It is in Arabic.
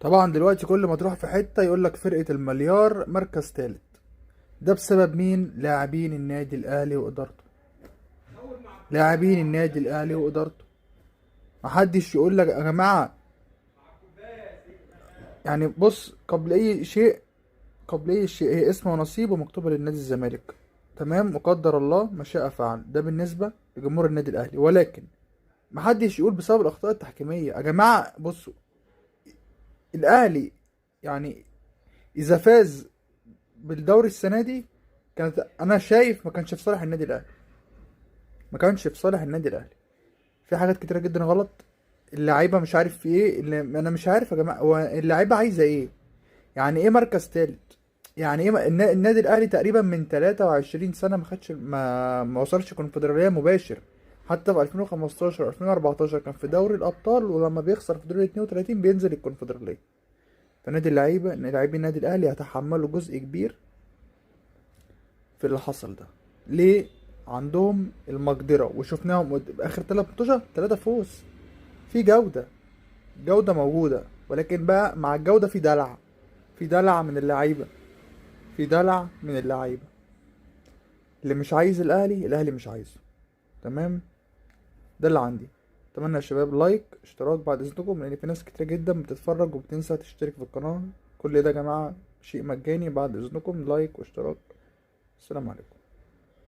طبعا دلوقتي كل ما تروح في حتة يقولك فرقة المليار مركز تالت. ده بسبب مين؟ لاعبين النادي الاهلي وادارته. لاعبين النادي الاهلي وادارته. محدش يقولك يا جماعة. يعني بص، قبل اي شيء هي اسم ونصيب ومكتوبة للنادي الزمالك. تمام، وقدر الله ما شاء فعل. ده بالنسبة لجمهور النادي الاهلي، ولكن محدش يقول بسبب الاخطاء التحكيمية. يا جماعة بصوا، الاهلي يعني اذا فاز بالدوري السنة دي كانت، انا شايف، ما كانش في صالح النادي الاهلي. ما كانش في صالح النادي الاهلي. في حاجات كتيرة جدا غلط. اللعيبة مش عارف في ايه انا مش عارف يا جماعة، هو اللعيبة عايزة ايه؟ يعني ايه مركز تالت؟ يعني ايه النادي الاهلي تقريبا من 23 سنة ما خدش، ما وصلش كونفدرالية مباشر. حتى في 2015 2014 كان في دوري الابطال، ولما بيخسر في دور ال 32 بينزل الكونفدرالية. فنادي اللعيبة، ان لاعبين النادي الاهلي هيتحملوا جزء كبير في اللي حصل ده. ليه؟ عندهم المقدرة، وشفناهم اخر 3 ماتشات 3 فوز. في جودة موجودة، ولكن بقى مع الجودة في دلع. في دلع من اللعيبة. في دلع من اللعيبة. اللي مش عايز الاهلي مش عايزه. تمام. ده اللي عندي. اتمنى يا شباب لايك اشتراك بعد اذنكم، لان في ناس كتير جدا بتتفرج وبتنسى تشترك في القناة. كل ده يا جماعة شيء مجاني، بعد اذنكم لايك واشتراك. السلام عليكم.